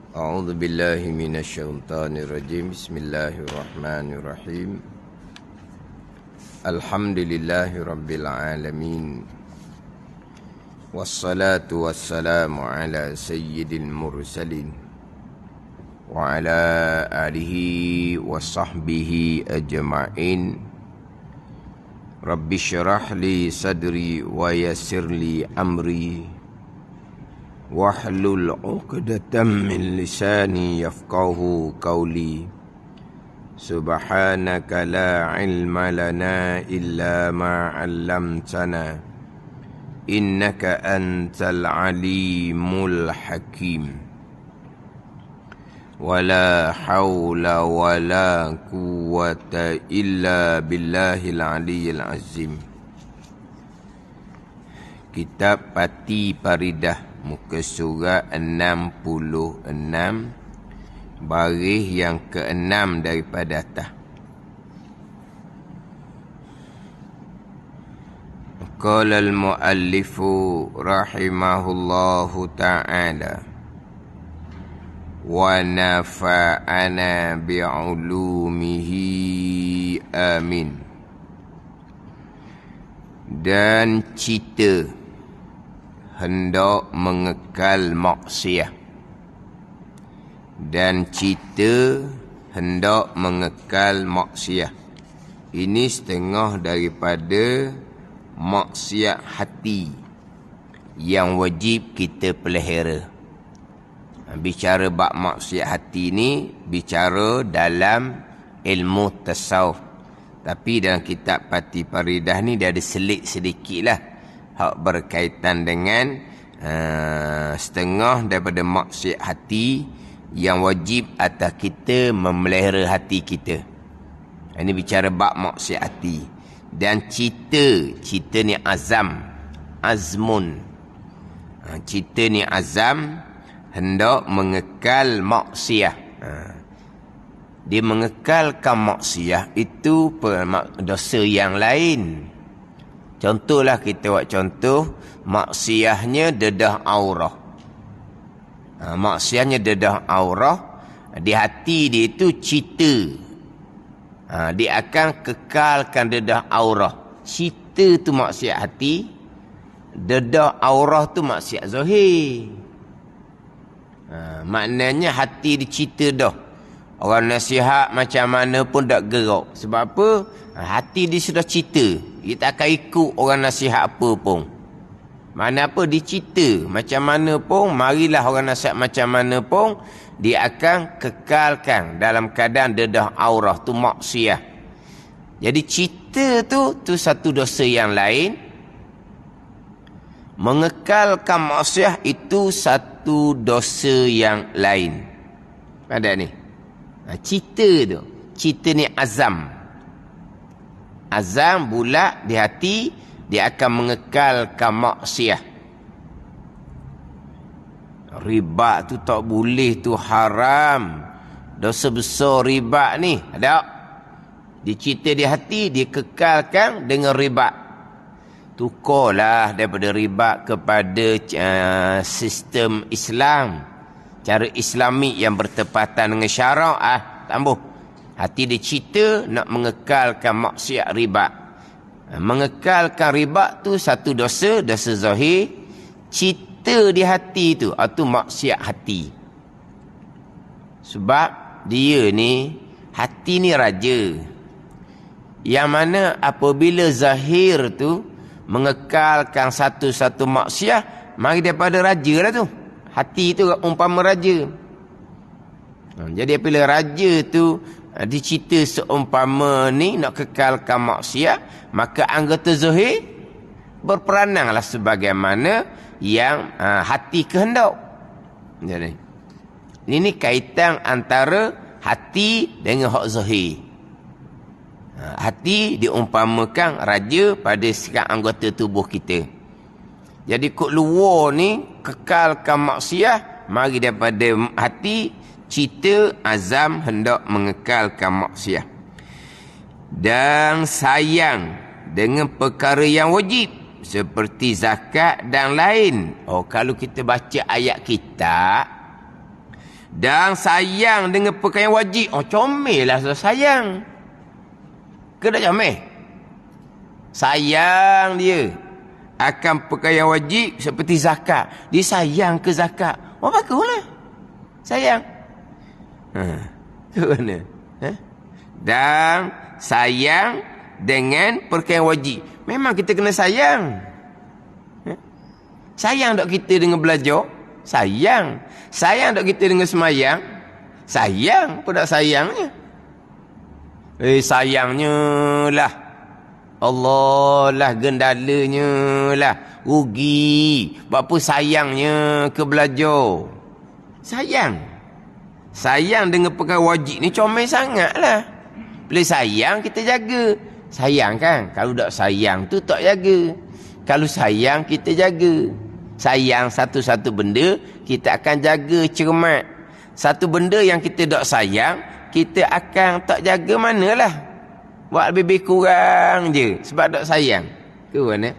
A'udzu billahi minasyaitonir rajim. Bismillahirrahmanirrahim. Alhamdulillahi rabbil alamin. Wassalatu wassalamu ala sayyidil mursalin wa ala alihi wa sahbihi ajma'in. Rabbi syrah li sadri wa yassir li amri wahlul 'uqdatam min lisani yafqahu qawli. Subhanaka la ilma lana illa ma 'allamtana innaka antal alimul hakim. Wala haula wala quwwata illa billahil aliyyil azim. Kitab Pati Paridah, muka surat 66, baris yang ke-6 daripada atas. Qala al-muallifu rahimahullahu ta'ala wa nafa'ana bi'ulumihi amin. Dan cita hendak mengekal maksiat, dan cita hendak mengekal maksiat. Ini setengah daripada maksiat hati yang wajib kita pelihara. Bicara bab maksiat hati ni bicara dalam ilmu tasawuf. Tapi dalam kitab Pati Paridah ni dia ada selit sedikit lah hak berkaitan dengan setengah daripada maksiat hati yang wajib atas kita memelihara hati kita. Ini bicara bab maksiat hati. Dan cita ni azmun. Cita ni azam, hendak mengekal maksiat. Dia mengekalkan maksiat itu dosa yang lain. Contohlah kita buat contoh, maksiatnya dedah aurah. Maksiatnya dedah aurah, di hati dia itu cita. Dia akan kekalkan dedah aurah. Cita tu maksiat hati, dedah aurah tu maksiat zahir. Maknanya hati dicita dah. Orang nasihat macam mana pun tak gerak. Sebab apa? Hati dia sudah cita. Dia tak akan ikut orang nasihat apa pun. Mana apa dicita. Macam mana pun, marilah orang nasihat macam mana pun, dia akan kekalkan dalam keadaan dedah aurah tu maksiat. Jadi cita tu satu dosa yang lain. Mengekalkan maksiat itu satu dosa yang lain. Ada ni. Cita tu. Cita ni azam. Azam bulat di hati, dia akan mengekalkan maksiat. Riba tu tak boleh, tu haram. Dosa besar riba ni. Ada. Dicita di hati, dia kekalkan dengan riba. Tukarlah daripada riba kepada sistem Islam. Cara Islami yang bertepatan dengan syarak. Tambah. Hati dia cita nak mengekalkan maksiat riba. Mengekalkan riba tu satu dosa zahir. Cita di hati tu, itu maksiat hati. Sebab dia ni, hati ni raja. Yang mana apabila zahir tu mengekalkan satu-satu maksiat, mari daripada raja lah tu. Hati tu umpama raja. Jadi apabila raja tu dicita seumpama ni nak kekalkan maksiat, maka anggota zahir berperananglah sebagaimana yang hati kehendak. Jadi ini kaitan antara hati dengan hak zahir. Hati diumpamakan raja pada setiap anggota tubuh kita. Jadi kod luar ni kekalkan maksiat, mari daripada hati, cita, azam hendak mengekalkan maksiat. Dan sayang dengan perkara yang wajib seperti zakat dan lain. Oh, kalau kita baca ayat kitab, Dan sayang dengan perkara yang wajib. Oh, comel lah sayang. Ke tak comel? Sayang dia akan perkara yang wajib seperti zakat. Dia sayang ke zakat. Oh, baguslah. Sayang. Tu mana? Dan sayang dengan perkara yang wajib. Memang kita kena sayang. Sayang tak kita dengan belajar? Sayang. Sayang tak kita dengan semayang? Sayang. Apa tak sayangnya? Sayangnya lah. Allah lah gendalanya lah. Rugi. Berapa sayangnya ke belajar? Sayang. Sayang dengan perkara wajib ni comel sangat lah. Bila sayang kita jaga. Sayang kan? Kalau tak sayang tu tak jaga. Kalau sayang kita jaga. Sayang satu-satu benda kita akan jaga cermat. Satu benda yang kita tak sayang kita akan tak jaga manalah. Buat lebih kurang je sebab tak sayang. Ke mana?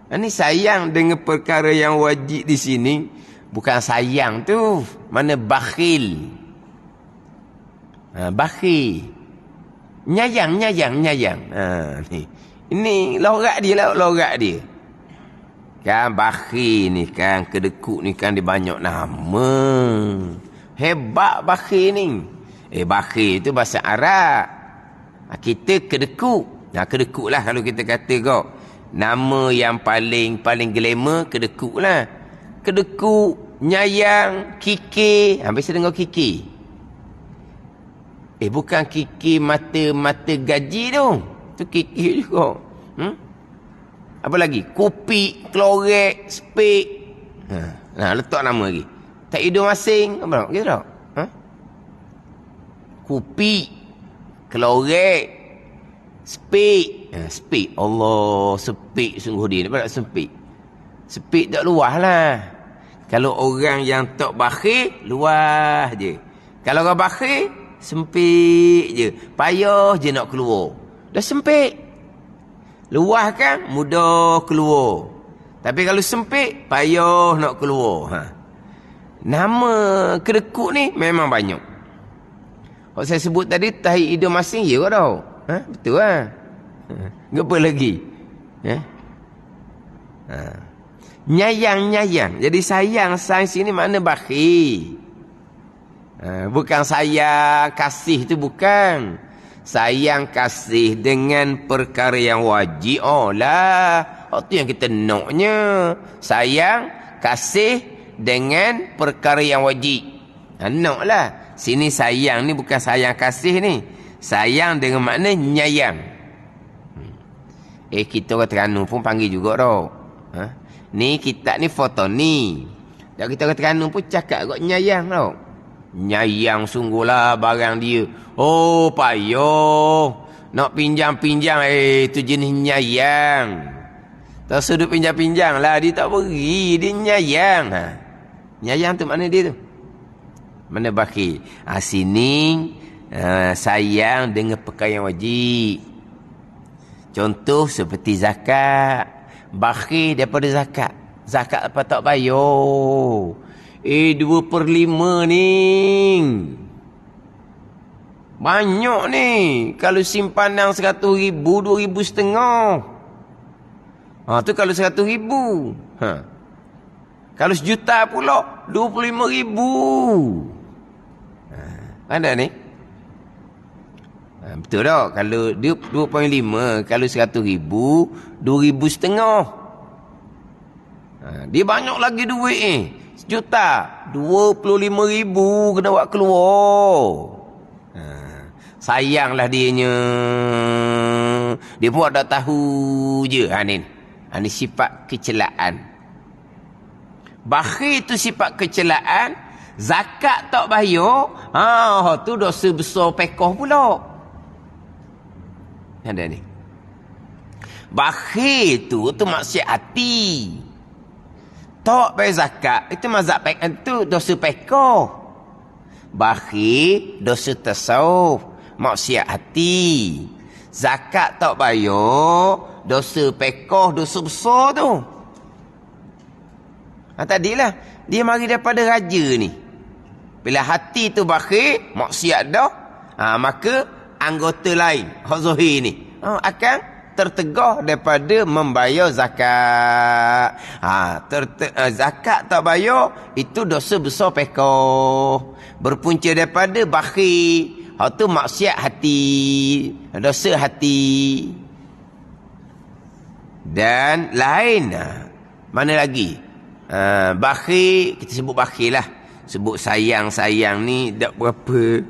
Ini sayang dengan perkara yang wajib di sini. Bukan sayang tu. Mana bakhil. Bakhil. Nyayang. Ni. Ini lorak dia. Kan bakhil ni kan. Kedekut ni kan dia banyak nama. Hebat bakhil ni. Bakhil tu bahasa Arab. Kita kedekut. Kedekut lah kalau kita kata kau. Nama yang paling glamour kedekut lah. Kedekut, nyayang, kikir. Biasa dengar kikir. Bukan kikir mata gaji tu. Tu kikir juga. Apa lagi? Kopi, klorek, spek. Letak nama lagi. Tak hidung asing. Apa gitu tak? Kopi, klorek, spek. Spek. Allah, spek sungguh dia. Nampak tak spek? Spek tak luah lah. Kalau orang yang tak bakhil, luah je. Kalau orang bakhil, sempit je. Payah je nak keluar. Dah sempit. Luah kan, mudah keluar. Tapi kalau sempit, payah nak keluar. Nama kedekut ni memang banyak. Kalau saya sebut tadi, tahi hidung masing, ya ke tau? Betul lah. Apa lagi? Nyayang. Jadi sayang sini makna bakhil. Bukan sayang kasih tu bukan. Sayang kasih dengan perkara yang wajib. Oh lah. Oh tu yang kita naknya. Sayang kasih dengan perkara yang wajib. Nak lah. Sini sayang ni bukan sayang kasih ni. Sayang dengan makna nyayang. Kita orang Terengganu pun panggil juga tau. Ni kitab ni foto ni. Dan kita orang Terengganu pun cakap kot nyayang tau. Nyayang sungguhlah barang dia. Oh payah. Nak pinjam-pinjam. Tu jenis nyayang. Tak sudut pinjam-pinjam lah. Dia tak beri. Dia nyayang. Nyayang tu mana dia tu? Mana bakhil? Sini sayang dengan perkara yang wajib. Contoh seperti zakat. Bakhil daripada zakat. Zakat apa tak bayar. 2/5 ni. Banyak ni. Kalau simpanan 100,000, 2,500. Tu kalau 100,000. Kalau 1,000,000 pula, 25,000. Ada ni? Betul tak? Kalau dia 2.5, kalau 100,000, 2,500. Dia banyak lagi duit ni. 1,000,000, 25,000 kena buat keluar. Sayanglah dianya. Dia buat tak tahu je. Ni sifat kecelaan. Bakhil tu sifat kecelaan. Zakat tak bayar. Tu dosa besar pekoh pula. Ada ni. Bakhil tu maksiat hati. Tak bayar zakat. Itu mazhab itu dosa pekoh. Bakhil dosa tasawuf. Maksiat hati. Zakat tak bayar. Dosa pekoh, dosa besar tu. Tadilah. Dia mari daripada raja ni. Bila hati tu bakhil, maksiat dah, maka anggota lain, hak zahir ni, akan tertegah daripada membayar zakat. Zakat tak bayar, itu dosa besar pekoh. Berpunca daripada bakhil. Hak tu maksiat hati, dosa hati. Dan lain, mana lagi? Bakhil, kita sebut bakhil lah. Sebut sayang-sayang ni tak berapa,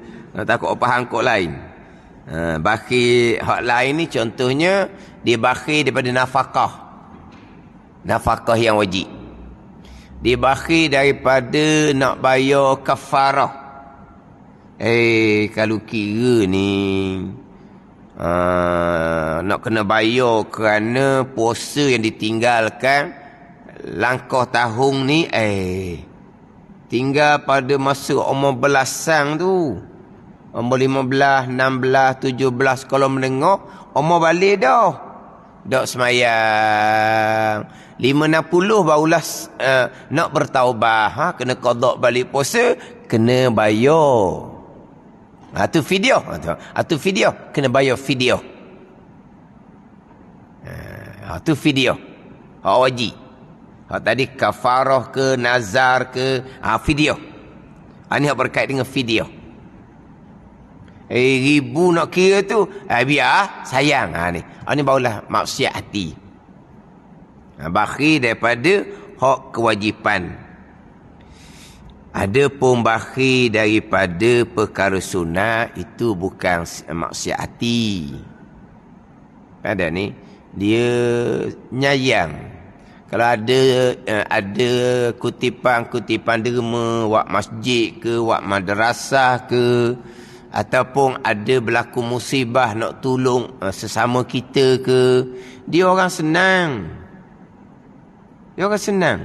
takut apa hangkuk lain. Bakhil hak lain ni contohnya, dia bakhil daripada nafkah yang wajib. Dia bakhil daripada nak bayar kafarah. Kalau kira ni nak kena bayar kerana puasa yang ditinggalkan langkah tahun ni, tinggal pada masa umur belasang tu, umur 15, 16, 17, kalau mendengar umur balik dah, dak semayang 5-60 barulah nak bertaubah, kena qada balik puasa, kena bayar. Tu fidyah. Tu fidyah, kena bayar fidyah. Tu fidyah, hak wajib. Hak tadi kafarah ke, nazar ke, fidyah. Ini hak berkait dengan fidyah. Ribu nak kira tu, biar sayang. Ini barulah maksiat hati. Bakhil daripada hak kewajipan. Ada pun bakhil daripada perkara sunat, itu bukan maksiat hati. Ada ni, dia nyayang. Kalau ada kutipan-kutipan derma, wak masjid ke, wak madrasah ke, ataupun ada berlaku musibah nak tolong sesama kita ke, dia orang senang. Dia orang senang.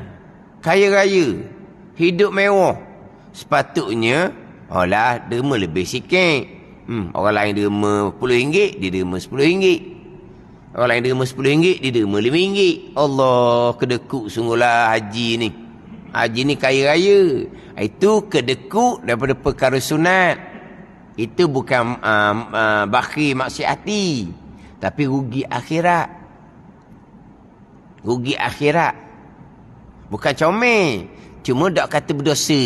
Kaya raya, hidup mewah. Sepatutnya derma lebih sikit. Orang lain derma RM10, dia derma RM10. Orang lain derma RM10, dia derma RM5. Allah, kedekut sungguhlah haji ni. Haji ni kaya raya. Itu kedekut daripada perkara sunat. Itu bukan bakhil maksiat hati, tapi rugi akhirat. Rugi akhirat. Bukan comel, cuma tak kata berdosa.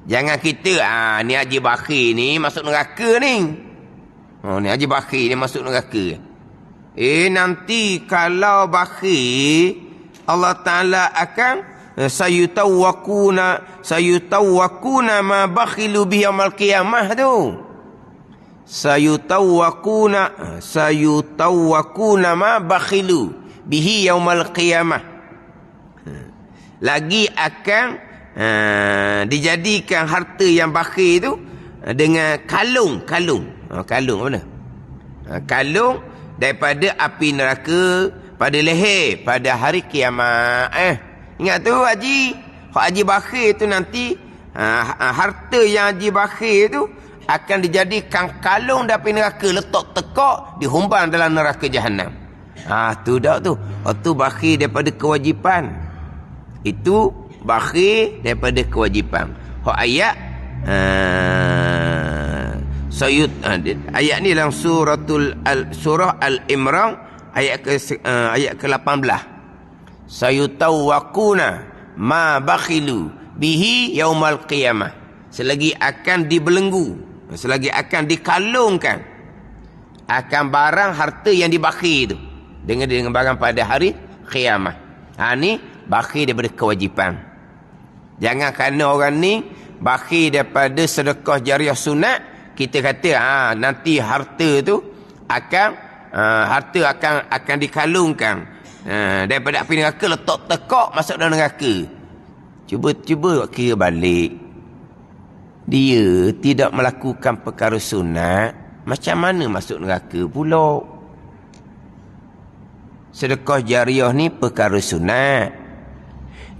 Jangan kita ni haji bakhil ni masuk neraka ni. Ni haji bakhil ni masuk neraka. Nanti kalau bakhil, Allah Ta'ala akan sayutawwakuna ma bakhilu bihi yaumil qiyamah tu. Sayutawwakuna ma bakhilu bihi yaumil qiyamah. Lagi akan dijadikan harta yang bakhil tu dengan kalung mana? Kalung daripada api neraka pada leher pada hari kiamat. Ingat tu haji. Hak haji bakhil tu nanti harta yang haji bakhil tu akan dijadikan kalung dari neraka, letak tekak, dihumban dalam neraka jahanam. Tu dak tu. Tu bakhil daripada kewajipan. Itu bakhil daripada kewajipan. Hak ayat ayat ni dalam surah Al-Imran ayat ke-18. Sayutawwakuna ma bakhilu bihi yaumal qiyamah. Selagi akan dibelenggu, selagi akan dikalungkan akan barang harta yang dibakhil itu dengan barang pada hari kiamat. Ni bakhil daripada kewajipan. Jangan kerana orang ni bakhil daripada sedekah jariah sunat, kita kata nanti harta tu akan dikalungkan daripada api neraka, letak tekak masuk dalam neraka. Cuba kira balik. Dia tidak melakukan perkara sunat, macam mana masuk neraka pula? Sedekah jariah ni perkara sunat.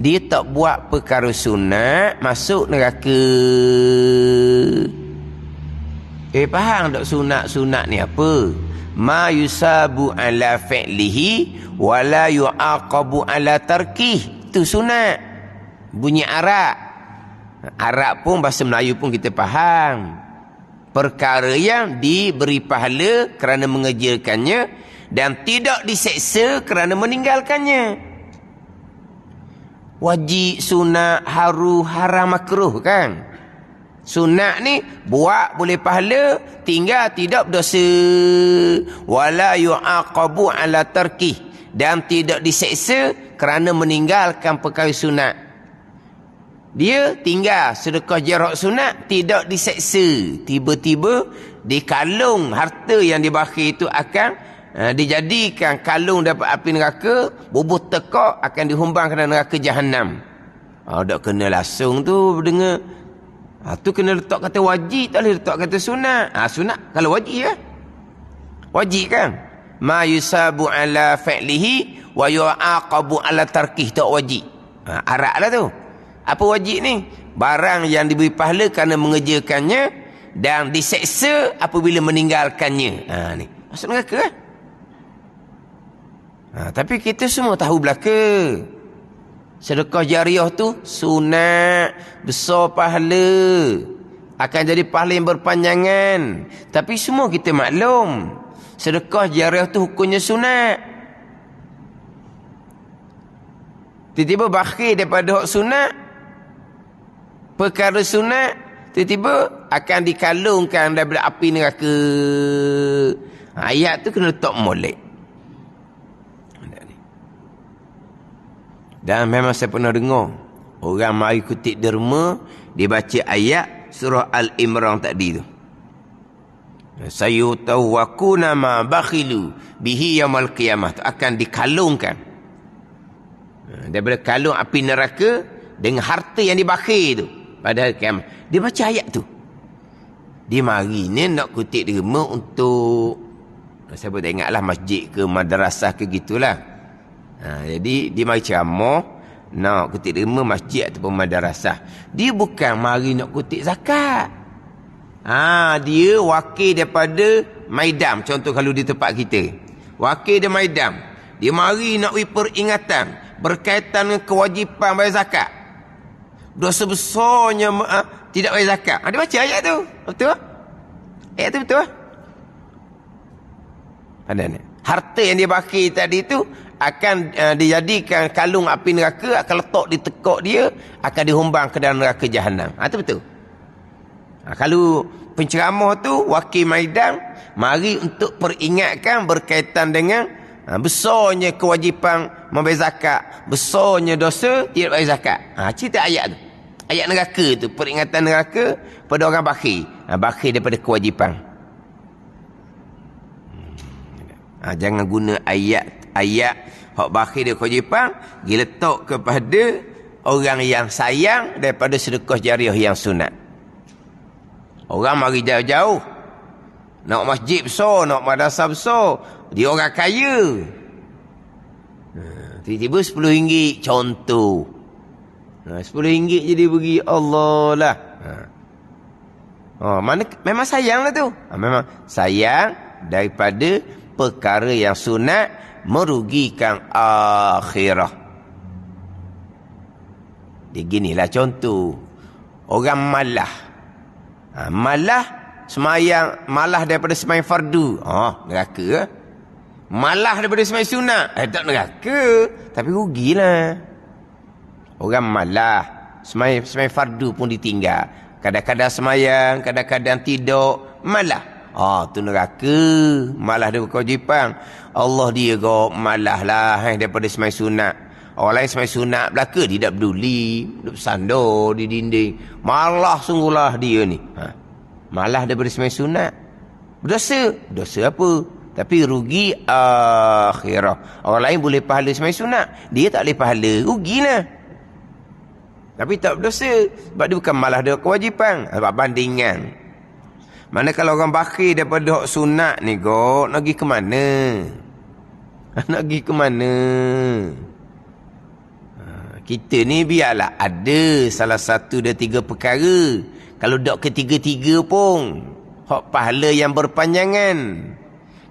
Dia tak buat perkara sunat, masuk neraka. Faham tak sunat ni apa? Ma yusabu ala fi'lihi wa la yu'aqabu ala tarkih. Itu sunat. Bunyi Arab. Arab pun, bahasa Melayu pun kita faham. Perkara yang diberi pahala kerana mengerjakannya dan tidak diseksa kerana meninggalkannya. Wajib, sunat, haram, makruh kan. Sunat ni buat boleh pahala, tinggal tidak berdosa. Wala yu'aqabu ala tarkih, dan tidak diseksa kerana meninggalkan perkara sunat. Dia tinggal sedekah jarak sunat, tidak diseksa. Tiba-tiba di kalung harta yang dibakar itu akan dijadikan kalung dapat api neraka, bubuh tekak akan dihumbang ke dalam neraka Jahannam. Tak kena langsung tu dengar. Tu kena letak kata wajib, tak boleh letak kata sunat. Sunat kalau wajib ya. Wajib kan? Ma yusabu ala fa'lihi wa yu'aqabu ala tarkih, tak wajib. Arak lah tu. Apa wajib ni? Barang yang diberi pahala kerana mengerjakannya dan diseksa apabila meninggalkannya. Ni masuk neraka kan? Tapi kita semua tahu belaka. Sedekah jariah tu sunat, besar pahala, akan jadi pahala yang berpanjangan. Tapi semua kita maklum, sedekah jariah tu hukumnya sunat. Tiba-tiba bakhil daripada hak sunat, perkara sunat, tiba-tiba akan dikalungkan daripada api neraka. Ayat tu kena letak molek. Dan memang saya pernah dengar orang mari kutip derma, dia baca ayat surah Al-Imran tadi tu. Sayutawwaquna ma bakhilu bihi yaumil qiyamah, tu akan dikalungkan daripada kalung api neraka dengan harta yang dibakhil tu pada hari kiamat. Dia baca ayat tu. Dia mari ni nak kutip derma untuk, saya pun tak ingatlah masjid ke madrasah ke gitulah. Jadi dia mari ceramah nak kutip derma masjid ataupun madrasah. Dia bukan mari nak kutip zakat. Dia wakil daripada Maidam. Contoh kalau di tempat kita, wakil dia Maidam, dia mari nak beri peringatan berkaitan dengan kewajipan bayar zakat. Dosa besarnya tidak bayar zakat. Dia baca ayat tu. Betul? Ayat tu betul? Ada ni. Harta yang dia bakir tadi tu akan dijadikan kalung api neraka, akan letak di tekak dia, akan dihumbang ke dalam neraka Jahannam. Itu betul. Kalau penceramah tu wakil Maidam mari untuk peringatkan berkaitan dengan besarnya kewajipan membayar zakat, besarnya dosa tidak bayar zakat. Cerita ayat tu. Ayat neraka tu, peringatan neraka pada orang bakhil. Bakhil daripada kewajipan. Jangan guna ayat hak bakhil dia kewajipan diletak kepada orang yang sayang daripada sedekah jariah yang sunat. Orang mari jauh-jauh nak masjid besar, nak madrasah besar, dia orang kaya. Tiba-tiba RM10 contoh. RM10 je dia bagi, Allah lah. Mana memang sayang lah tu. Memang sayang daripada perkara yang sunat merugikan akhirah. Dia ginilah contoh. Orang malah. Malah semayang, malah daripada semayang fardu. Neraka. Malah daripada semayang sunat. Tak neraka. Tapi rugilah. Orang malah semayang fardu pun ditinggal. Kadang-kadang semayang, kadang-kadang tidak. Malah. Tu neraka. Malah dia berkewajipan. Allah dia kau malah lah daripada semayang sunat. Orang lain semayang sunat belaka, dia tak peduli, duduk bersandar di dinding. Malah sungguhlah dia ni. Malah daripada semayang sunat. Berdosa. Berdosa apa? Tapi rugi akhirah. Orang lain boleh pahala semayang sunat, dia tak boleh pahala. Rugilah. Tapi tak berdosa. Sebab dia bukan malah dia kewajipan. Sebab bandingan. Mana kalau orang bakhil daripada hak sunat ni nak pergi ke mana? Nak pergi ke mana? Kita ni biarlah ada salah satu dari 3 perkara. Kalau tak ketiga-tiga pun, hak pahala yang berpanjangan.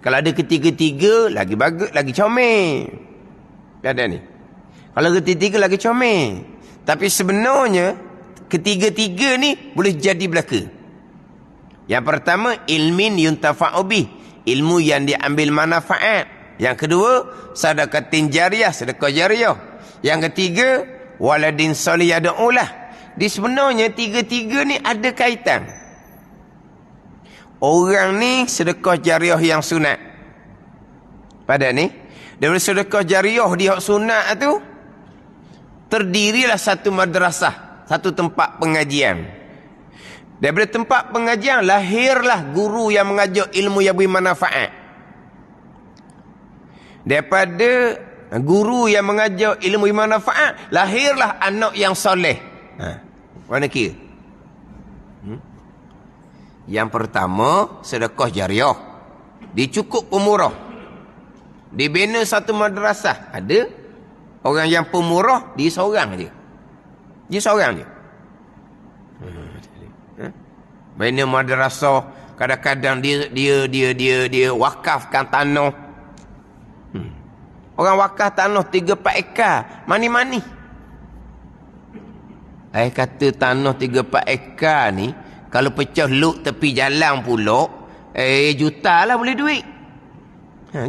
Kalau ada ketiga-tiga, lagi bagus, lagi comel. Ada ni. Kalau ketiga-tiga lagi comel. Tapi sebenarnya Ketiga-tiga ni boleh jadi belaka. Yang pertama, ilmin yuntafa'u bih, ilmu yang diambil manfaat. Yang kedua, sedekatin jariyah, sedekah jariyah. Yang ketiga, waladin solih yad'ulah. Di sebenarnya tiga-tiga ni ada kaitan. Orang ni sedekah jariyah yang sunat. Pada ni, daripada sedekah jariyah di hak sunat tu, terdirilah satu madrasah, satu tempat pengajian. Daripada tempat pengajian lahirlah guru yang mengajar ilmu yang bermanfaat. Daripada guru yang mengajar ilmu bermanfaat lahirlah anak yang soleh. Mana kira? Yang pertama, sedekah jariyah. Dicukup pemurah. Dibina satu madrasah. Ada orang yang pemurah, dia seorang je. Dia seorang je. Bina madrasah, kadang-kadang dia wakafkan tanah. Orang wakaf tanah 3-4 ekar, mani-mani. Kata tanah 3-4 ekar ni, kalau pecah luk tepi jalan pula, juta lah boleh duit.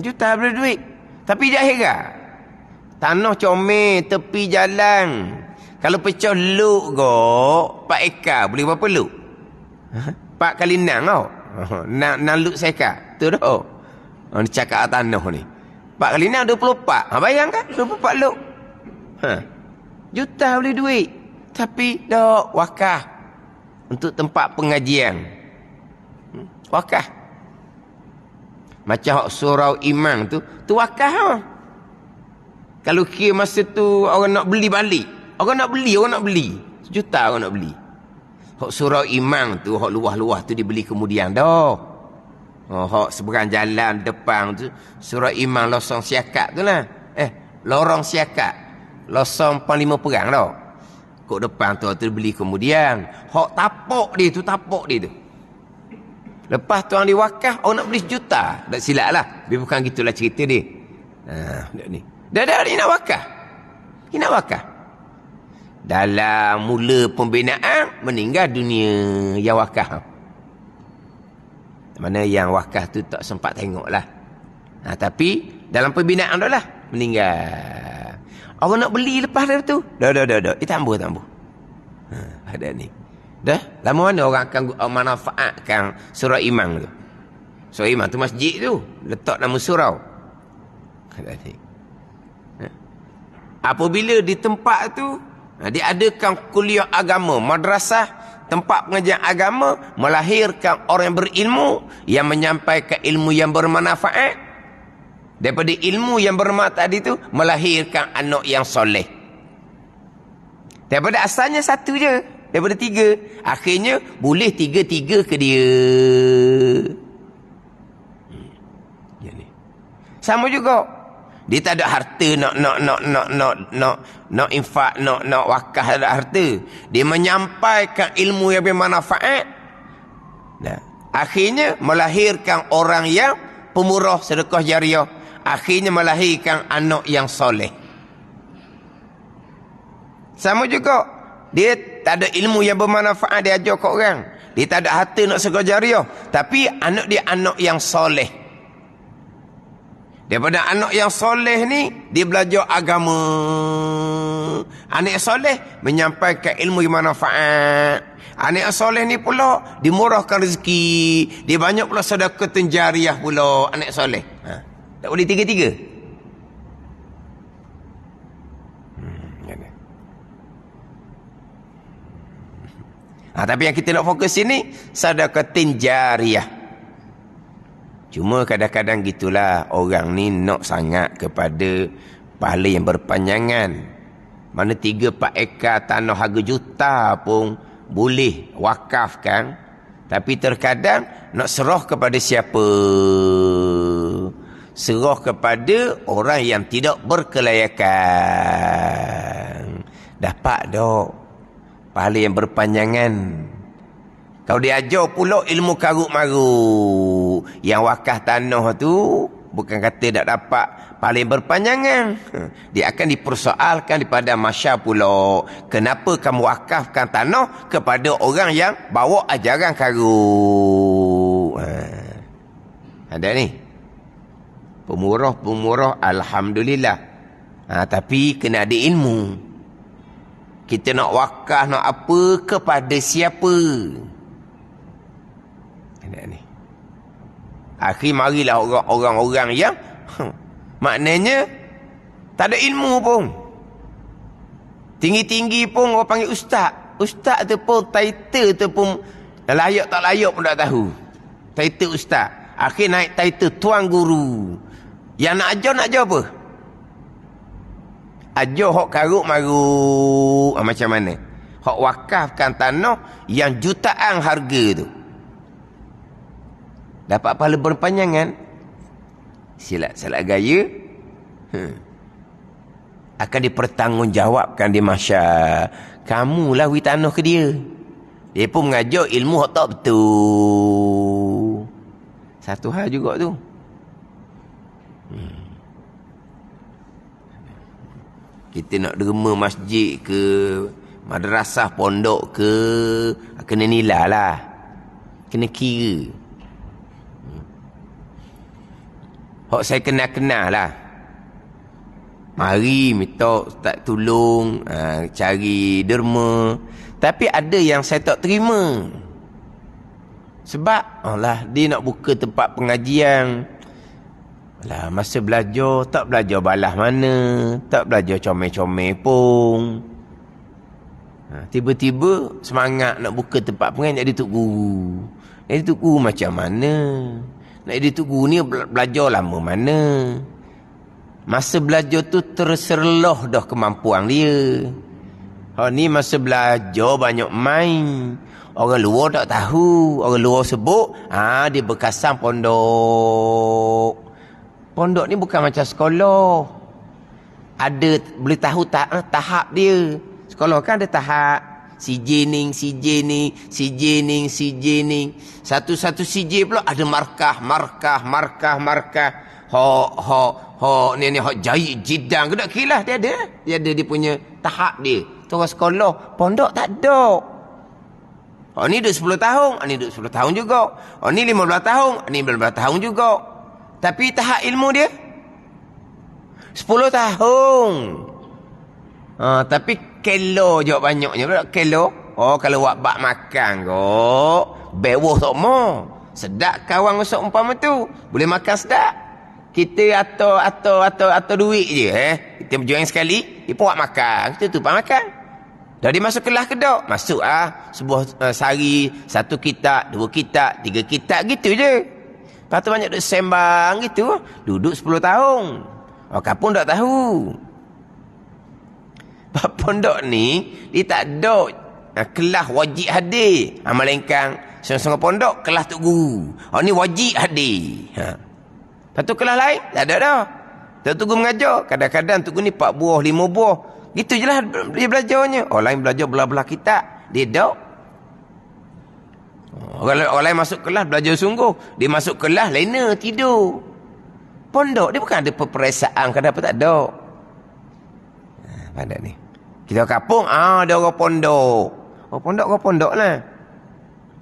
Juta boleh duit. Tapi dia heran. Tanah comel tepi jalan. Kalau pecah luk go 4 ekar boleh berapa luk? 4 kali 6 tau. 6 luk sekar. Tu dah. Ni cakap tanah ni. 4 kali 6 24. Bayangkan 24 luk. Juta boleh duit. Tapi dah wakaf untuk tempat pengajian. Wakaf. Macam surau imam tu wakaf. Kalau kira masa tu orang nak beli balik. Orang nak beli. Sejuta orang nak beli. Hak surau imam tu, hak luah-luah tu dibeli kemudian dah. Hak seberang jalan depan tu, surau imam losong siakat tu lah. Lorong siakat. Losong 5 perang dah. Kok depan tu beli kemudian. Hak tapak dia tu. Lepas tu orang diwakaf, orang nak beli sejuta. Tak silap lah. Dia bukan gitulah cerita dia. Ni. Dah ni nak wakaf. Dia nak wakaf. Dalam mula pembinaan, meninggal dunia yang wakaf. Mana yang wakaf tu tak sempat tengok lah. Tapi dalam pembinaan dah lah, meninggal. Orang nak beli lepas dia tu. Dah. Tambah. Ada ni. Dah, lama mana orang akan manfaatkan surau imam tu. Surau imam tu masjid tu. Letak nama surau. Ada ni. Apabila di tempat tu, diadakan kuliah agama, madrasah, tempat pengajian agama, melahirkan orang yang berilmu, yang menyampaikan ilmu yang bermanfaat. Daripada ilmu yang bermanfaat tadi tu, melahirkan anak yang soleh. Daripada asalnya satu je, daripada 3, akhirnya boleh 3-3 ke dia. Sama juga. Dia tak ada harta nak infak, nak wakaf, tak ada harta. Dia menyampaikan ilmu yang bermanfaat. Akhirnya melahirkan orang yang pemurah, sedekah jariyah. Akhirnya melahirkan anak yang soleh. Sama juga. Dia tak ada ilmu yang bermanfaat, dia ajar ke orang. Dia tak ada harta nak sedekah jariyah. Tapi anak dia anak yang soleh. Daripada anak yang soleh ni, dia belajar agama. Anak yang soleh menyampaikan ilmu yang manfaat. Anak yang soleh ni pula dimurahkan rezeki. Dia banyak pula sedekah jariyah pula, anak soleh. Tak boleh 3-3. Tapi yang kita nak fokus sini, sedekah jariyah. Cuma kadang-kadang gitulah, orang ni nak sangat kepada pahala yang berpanjangan. Mana 3-4 ekar tanah harga juta pun boleh wakafkan. Tapi terkadang nak serah kepada siapa? Serah kepada orang yang tidak berkelayakan. Dapat dok pahala yang berpanjangan. Kalau dia ajar pula ilmu karut marut, yang wakaf tanah tu bukan kata tak dapat paling berpanjangan. Dia akan dipersoalkan daripada masyarakat pula. Kenapa kamu wakafkan tanah kepada orang yang bawa ajaran karut? Ada ni. Pemurah, alhamdulillah. Tapi kena ada ilmu. Kita nak wakaf, nak apa, kepada siapa? Ada ni. Akhir marilah orang-orang yang maknanya tak ada ilmu pun. Tinggi-tinggi pun orang panggil ustaz. Ustaz tu pun, title tu pun layak tak layak pun tak tahu. Title ustaz. Akhir naik title tuan guru. Yang nak ajar apa? Ajar hak karut marut. Macam mana? Hak wakafkan tanah yang jutaan harga tu. Dapat pahala berpanjangan. Silat-silat gaya. Akan dipertanggungjawabkan di masyarakat. Kamu lah beri tanah ke dia. Dia pun mengajar ilmu hak tak betul. Satu hal juga tu. Kita nak derma masjid ke, madrasah, pondok ke, kena nilai lah. Kena kira. Hak saya kenal-kenal lah. Mari minta ustaz tolong cari derma. Tapi ada yang saya tak terima. Sebab dia nak buka tempat pengajian. Masa belajar, tak belajar balas mana. Tak belajar comel-comel pun. Tiba-tiba semangat nak buka tempat pengajian jadi tok guru. Jadi tok guru macam mana? Nak jadi tok guru ni belajar lama mana? Masa belajar tu terserloh dah kemampuan dia. Ni masa belajar banyak main. Orang luar tak tahu. Orang luar sebut, dia berkasang pondok. Pondok ni bukan macam sekolah. Ada, boleh tahu tahap dia. Sekolah kan ada tahap. CJ ni. Satu-satu CJ pula ada markah. Ni hak jahit jidang ke tak kilah dia ada. Dia ada dia punya tahap dia. Tu orang sekolah, pondok tak ada. Ni duduk 10 tahun, ni duduk 10 tahun juga. Ni 15 tahun, ni 15 tahun juga. Tapi tahap ilmu dia 10 tahun. Tapi kilo je banyaknya. Kilo. Kalau buat bak makan kok, bewah tak mau. Sedap kawan masuk umpama tu. Boleh makan sedap. Kita atau duit je. Kita berjuang sekali, dia buat makan. Kita tu makan. Dah dia masuk kelas ke tak? Masuk sebuah sehari, 1 kitab, 2 kitab, 3 kitab gitu je. Lepas tu banyak duduk sembang gitu. Duduk 10 tahun. Orang pun tak tahu. Pondok ni, dia tak ada kelas wajib hadir. Melainkan setengah pondok, kelas tok guru. Ni wajib hadir. Lepas tu kelas lain, tak ada dah. Tok guru mengajar. Kadang-kadang tok guru ni 4 buah, 5 buah. Gitu je lah dia belajarnya. Orang lain belajar belah-belah kitab. Dia tak. Orang lain masuk kelas belajar sungguh. Dia masuk kelas lena tidur. Pondok dia bukan ada peperiksaan kadang apa tak ada. Pada ni. Kita kampung ada orang pondok. Orang pondok lah.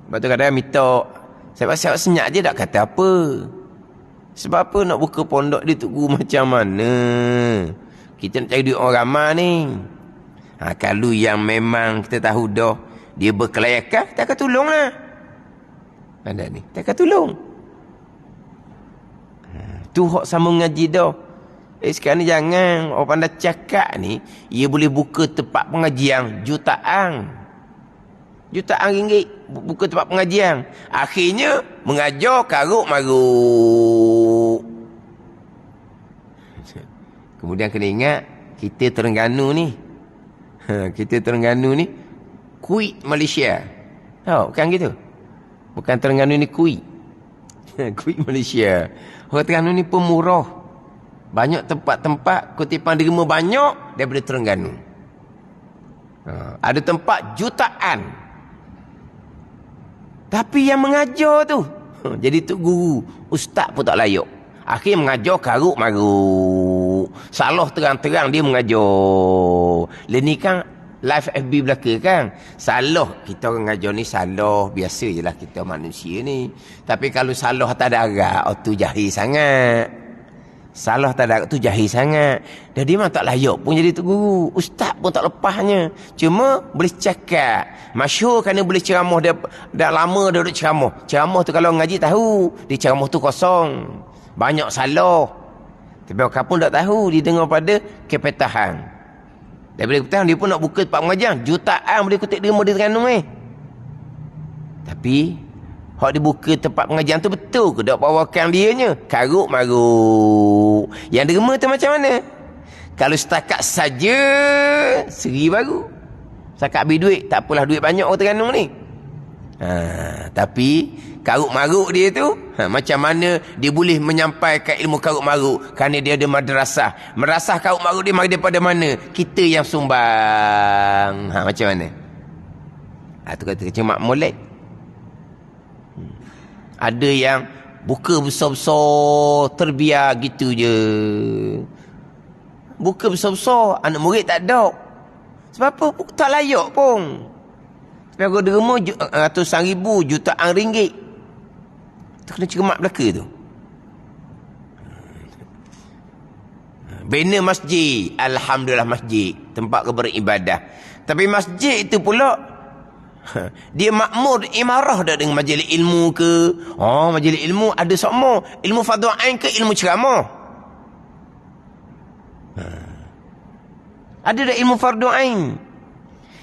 Lepas tu kadang minta siapa senyap je tak kata apa. Sebab apa nak buka pondok dia tu guru macam mana? Kita nak cari duit orang ramai ni. Kalau yang memang kita tahu dah dia berkelayakan, kita akan tolong lah. Ada ni, kita akan tolong. Tu hak sama ngaji dah. Sekarang ni jangan orang pandai cakap ni, ia boleh buka tempat pengajian jutaan ringgit buka tempat pengajian. Akhirnya mengajar karut marut. Kemudian kena ingat kita Terengganu ni. Kita Terengganu ni Kuwait Malaysia. Bukan gitu. Bukan Terengganu ni Kuwait. Kuwait Malaysia. Orang Terengganu ni pemurah. Banyak tempat-tempat kutipan derma banyak daripada Terengganu. Ada tempat jutaan. Tapi yang mengajar tu jadi tu guru, ustaz pun tak layak. Akhir mengajar karuk maruk. Salah terang-terang dia mengajar. Ni kan live FB belaka kan. Salah kita orang mengajar ni salah. Biasa je lah kita manusia ni. Tapi kalau salah tak ada agak, tu jahil sangat. Salah tak ada tu jahil sangat. Dan dia memang tak layak pun jadi tu guru. Ustaz pun tak lepasnya. Cuma boleh cakap. Masyhur kerana boleh ceramah. Dah lama dah duduk ceramah. Ceramah tu kalau ngaji tahu. Dia ceramah tu kosong. Banyak salah. Tapi orang pun tak tahu. Dia dengar pada kepetahan. Daripada kepetahan dia pun nak buka tempat mengajar. Jutaan boleh kutip derma di Terengganu Tapi hak dibuka tempat pengajian tu betul ke tak bawakan dianya? Karuk maruk. Yang derma tu macam mana? Kalau setakat saja seri baru. Setakat habis duit, tak apalah duit banyak orang Terengganu ni. Tapi karuk maruk dia tu, macam mana dia boleh menyampaikan ilmu karuk maruk? Kerana dia ada madrasah. Madrasah karuk maruk dia mari daripada mana? Kita yang sumbang. Macam mana? Tu kata cuma molek. Ada yang buka besar-besar, terbiar gitu je. Buka besar-besar, anak murid tak ada. Sebab apa? Tak layak pun. Sebab aku derma ratusan ribu, jutaan ringgit. Tu kena cermat belaka tu. Bina masjid, alhamdulillah masjid, tempat beribadah. Tapi masjid itu pula dia makmur imarah dah dengan majlis ilmu ke? Majlis ilmu ada semua. Ilmu fardhu ain ke ilmu ceramah? Ada dah ilmu fardhu ain.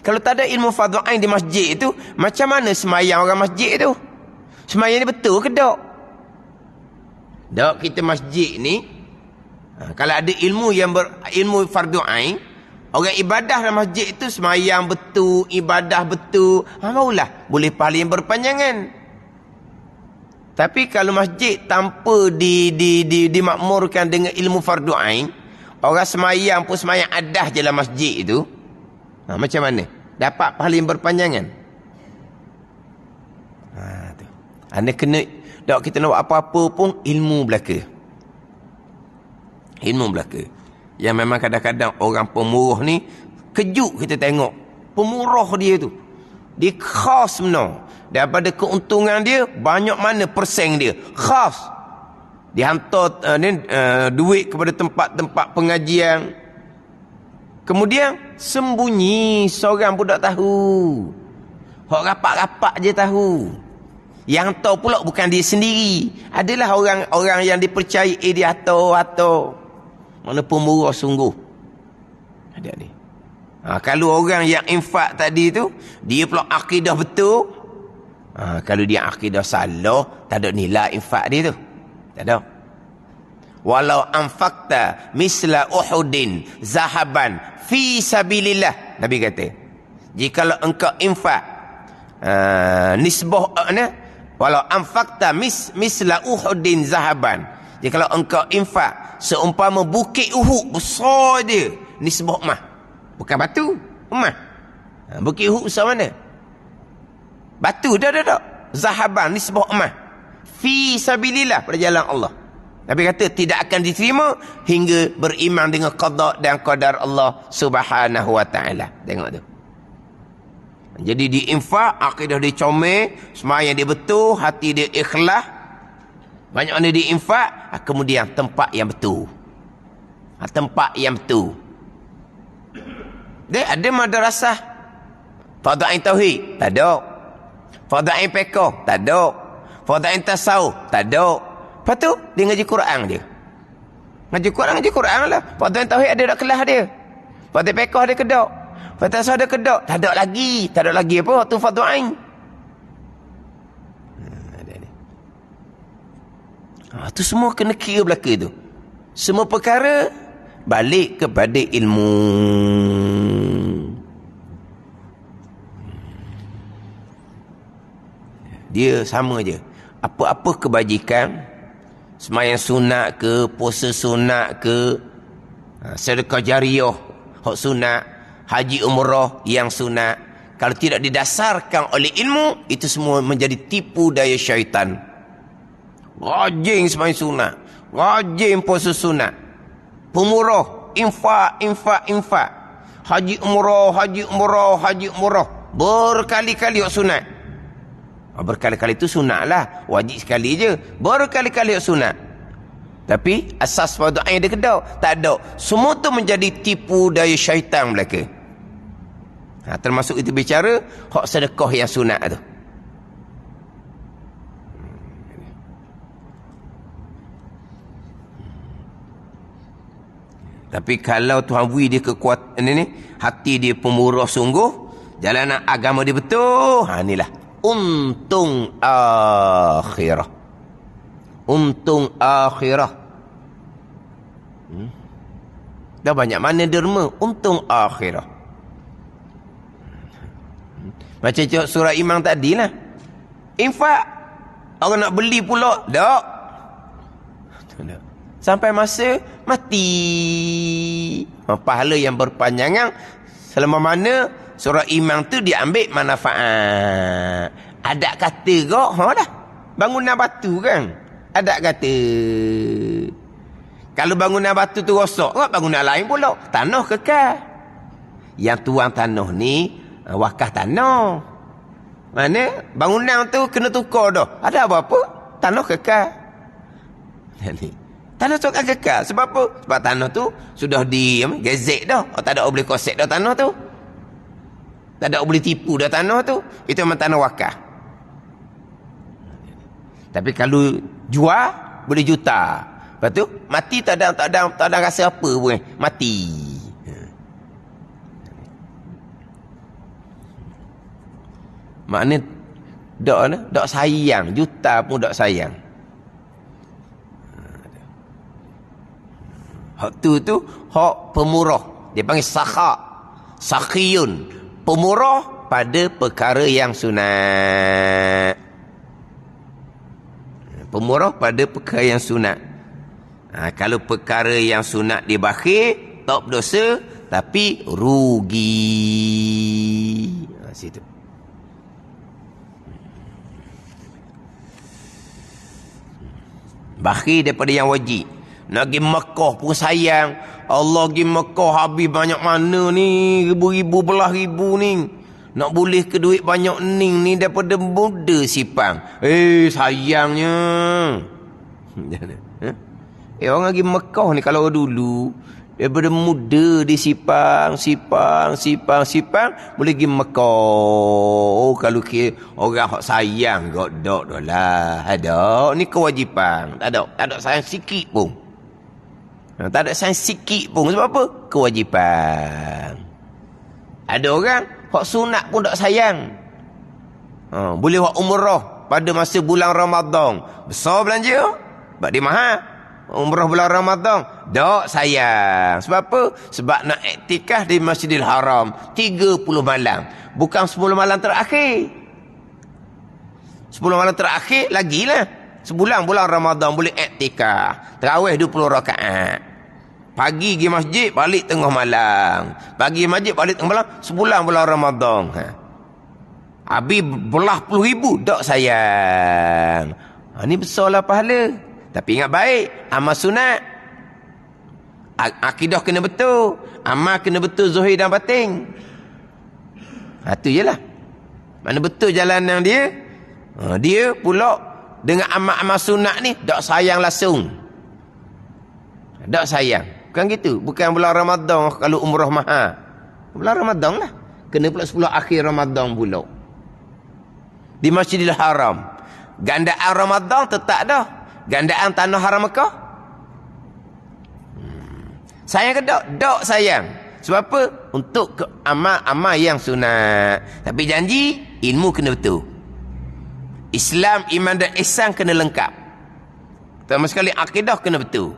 Kalau tak ada ilmu fardhu ain di masjid itu, macam mana semayang orang masjid tu? Semayang ni betul ke tak? Tak, kita masjid ni kalau ada ilmu yang ilmu fardhu ain, orang ibadah dalam masjid itu semayang betul, ibadah betul. Maulah boleh pahala yang berpanjangan. Tapi kalau masjid tanpa dimakmurkan dengan ilmu fardu ain, orang semayang pun semayang adah je dalam masjid itu. Macam mana? Dapat pahala yang berpanjangan. Tu. Anda kena, tak kita nak buat apa-apa pun ilmu belaka. Ilmu belaka. Yang memang kadang-kadang orang pemurah ni kejut kita tengok pemurah dia tu. Dia khas benar. Daripada keuntungan dia banyak mana persen dia. Khas. Dia hantar duit kepada tempat-tempat pengajian. Kemudian sembunyi, seorang pun tak tahu. Hak rapat-rapat je tahu. Yang tahu pula bukan dia sendiri. Adalah orang-orang yang dipercayai dia atau mana pemurah sungguh. Ada ni. Kalau orang yang infak tadi tu, dia pula akidah betul. Kalau dia akidah salah, tak ada nilai infak dia tu. Tak ada. Walau anfaqta misla Uhudin zahaban fi sabilillah. Nabi kata, jikalau engkau infak nisbah walau anfaqta misla Uhudin zahaban. Jikalau engkau infak seumpama bukit Uhud besar dia, nisbah emas. Bukan batu, emas. Bukit Uhud besar mana? Batu dah. Zahaban, nisbah emas. Fi sabilillah, pada jalan Allah. Nabi kata tidak akan diterima hingga beriman dengan qada dan qadar Allah Subhanahu wa taala. Tengok tu. Jadi diinfak, akidah dia comel, sembahyang dia betul, hati dia ikhlas. Banyak mana diinfak, kemudian tempat yang betul. Tempat yang betul. Dia ada madrasah fardhu ain tauhid, tak ada. Fardhu ain fiqh, tak ada. Fardhu ain tasawuf, tak ada. Lepas tu dia ngaji Quran je. Ngaji Quran lah. Fardhu ain tauhid ada dak kelas dia. Fardhu fiqh ada kedak. Fardhu tasawuf ada kedak. Tak ada lagi apa tu fardhu ain. Tu semua kena kira belaka tu. Semua perkara balik kepada ilmu. Dia sama je. Apa-apa kebajikan, sembahyang sunat ke, puasa sunat ke, sedekah jariah hak sunat, haji umrah yang sunat, kalau tidak didasarkan oleh ilmu, itu semua menjadi tipu daya syaitan. Rajin sembahyang sunat, Rajin puasa sunat. Pemurah. Infak. Haji umrah. Berkali-kali buat sunat. Berkali-kali itu sunat lah. Wajib sekali je. Berkali-kali buat sunat. Tapi asas fardu ain dia kedau. Tak ada. Semua tu menjadi tipu daya syaitan belaka. Termasuk itu bicara hak sedekah yang sunat tu. Tapi kalau Tuhan beri dia kekuatan ni, hati dia pemurah sungguh, jalanan agama dia betul, inilah untung akhirah. Untung akhirah. Dah banyak mana derma, untung akhirah. Macam surah Imam tadi lah. Infak. Orang nak beli pula. Tak. Sampai masa mati. Pahala yang berpanjangan. Selama mana surah Imam tu diambil manfaat. Ada kata kok. Dah. Bangunan batu kan. Ada kata. Kalau bangunan batu tu rosak. Bangunan lain pula. Tanah kekal. Yang tuang tanah ni. Wakaf tanah. Mana bangunan tu kena tukar dah. Ada apa-apa? Tanah kekal. Tanah tu akan kekal. Sebab apa? Sebab tanah tu sudah di gezek dah. Tak ada boleh kosek dah tanah tu. Tak ada boleh tipu dah tanah tu. Itu memang tanah wakaf. Tapi kalau jual boleh juta. Lepas tu mati tak ada rasa apa pun. Mati. Maknanya dak sayang, juta pun dak sayang. Hak tu hak pemurah. Dia panggil sakha. Sakhiyun. Pemurah pada perkara yang sunat. Pemurah pada perkara yang sunat. Kalau perkara yang sunat dia bakhil, tak berdosa, tapi rugi. Situ. Bakhil daripada yang wajib. Nak pergi Mekah pun sayang. Allah pergi Mekah habis banyak mana ni. Ribu-ribu belah ribu ni. Nak boleh ke duit banyak ni daripada muda sipang. Sayangnya. Orang pergi Mekah ni kalau dulu. Daripada muda disipang. Boleh pergi Mekah. Kalau orang hak sayang. Tak lah. Ada. Ni kewajipan. Tak ada sayang sikit pun. Tak ada sayang sikit pun. Sebab apa? Kewajipan. Ada orang hak sunat pun tak sayang. Boleh hak umrah pada masa bulan Ramadan. Besar belanja. Sebab dia mahal. Umrah bulan Ramadan. Tak sayang. Sebab apa? Sebab nak iktikaf di Masjidil Haram 30 malam. Bukan 10 malam terakhir. 10 malam terakhir lagilah. Sebulan bulan Ramadan boleh iktikaf. Tarawih 20 rakaat. Pagi pergi masjid, balik tengah malam. Pagi masjid, balik tengah malam. Sebulan bulan Ramadan. Habis belah 10,000. Tak sayang. Ini besarlah pahala. Tapi ingat baik, amal sunat. Akidah kena betul. Amal kena betul zahir dan batin. Itu je lah. Mana betul jalanan dia. Dia pula dengan amal-amal sunat ni, tak sayang langsung. Tak sayang. Bukan gitu. Bukan bulan Ramadan kalau umrah mahal. Bulan Ramadan lah. Kena pula 10 akhir Ramadan pula. Di Masjidil Haram. Gandaan Ramadan tetap dah. Gandaan tanah haram Mekah. Sayang ke tak? Tak sayang. Sebab apa? Untuk amal-amal yang sunat. Tapi janji, ilmu kena betul. Islam, iman dan ihsan kena lengkap. Terutama sekali akidah kena betul.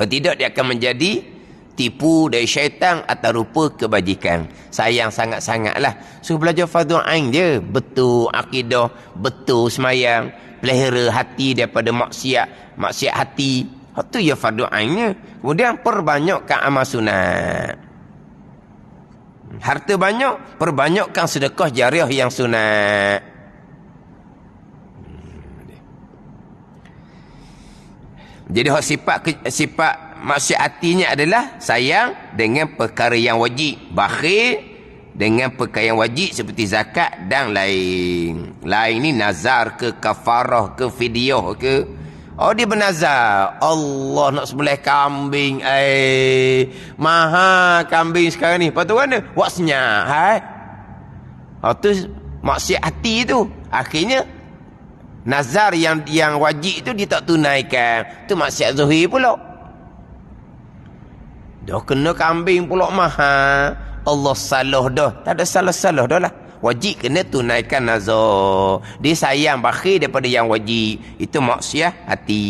Kalau tidak, dia akan menjadi tipu dari syaitan atau rupa kebajikan. Sayang sangat-sangatlah. So belajar fardu ain dia. Betul akidah, betul semayang. Pelihara hati daripada maksiat hati. Itu ya fardu ainnya. Kemudian perbanyakkan amal sunat. Harta banyak, perbanyakkan sedekah jariah yang sunat. Jadi sifat maksiat hatinya adalah sayang dengan perkara yang wajib, bakhil dengan perkara yang wajib seperti zakat dan lain. Lain ni nazar ke, kafarah ke, fidyah ke. Oh, dia bernazar, Allah nak sembelih kambing, mahal kambing sekarang ni. Lepas tu mana? Buat senyap, hai. Tu maksiat hati tu. Akhirnya nazar yang wajib tu dia tak tunaikan. Tu maksiat zahir pula. Dah kena kambing pula mahal. Allah salah dah. Tak ada salah-salah dah lah. Wajib kena tunaikan nazar. Dia sayang bakhil daripada yang wajib. Itu maksiat hati.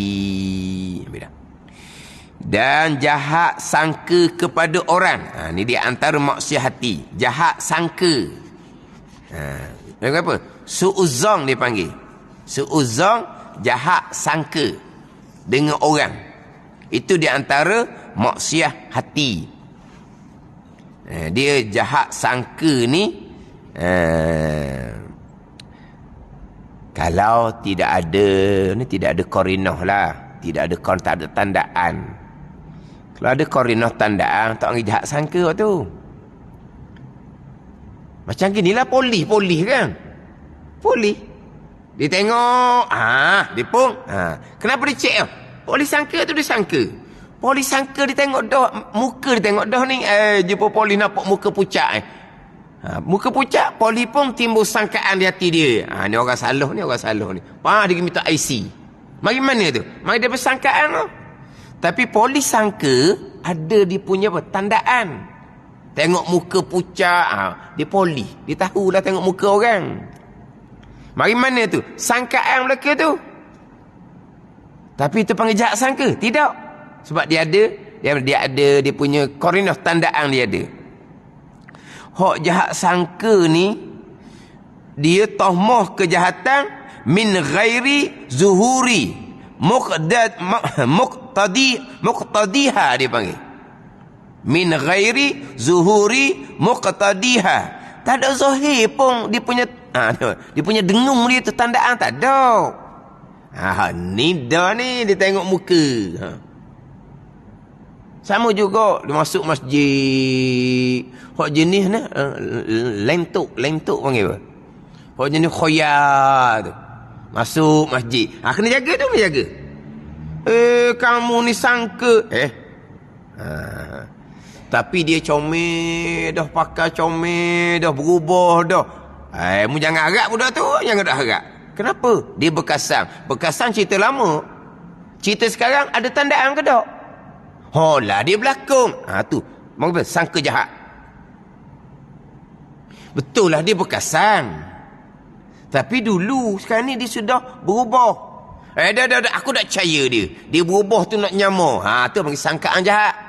Dan jahat sangka kepada orang. Ni dia antara maksiat hati. Jahat sangka. Apa? Su'uzang dia panggil. Su'uzang, jahat sangka dengan orang. Itu di antara maksiat hati. Dia jahat sangka ni, kalau tidak ada qarinah lah, tidak ada tandaan. Kalau ada qarinah tandaan, tak orang jahat sangka tu. Macam ginilah polis kan. Polis dia tengok, dia pun, kenapa dia cek? Polis sangka tu dia sangka. Polis sangka dia tengok dah, muka dia tengok dah ni, jumpa polis nampak muka pucat. Muka pucat, polis pun timbul sangkaan di hati dia. Ni orang salah ni. Dia minta IC. Mari mana tu? Mari dia bersangkaan tu. Tapi polis sangka ada dia punya apa? Tandaan. Tengok muka pucat, dia polis. Dia tahulah tengok muka orang. Mari mana tu? Sangkaan mereka tu. Tapi itu panggil jahat sangka? Tidak. Sebab dia ada dia punya qarinah tandaan dia ada. Hak jahat sangka ni dia tahmah kejahatan min ghairi zuhuri muqtadiha dia panggil. Min ghairi zuhuri muqtadiha. Tak ada zahir pun dia punya dengung dia tu tandaan tak ada. Ni dah ni dia tengok muka. Sama juga dia masuk masjid. Hak jenis ni lentuk panggil apa? Hak jenis khoyar tu. Masuk masjid. Kena jaga tu, kena jaga. Kamu ni sangka. Tapi dia comel dah, pakai comel dah, berubah dah. Mu jangan harap budak tu, jangan dah harap. Kenapa? Dia berkasang cerita lama. Cerita sekarang ada tandaan ke tak? Lah dia berlakon. Tu maksud sangka jahat. Betul lah dia berkasang. Tapi dulu sekarang ni dia sudah berubah. Dah aku tak percaya dia. Dia berubah tu nak nyamar. Tu panggil sangkaan jahat.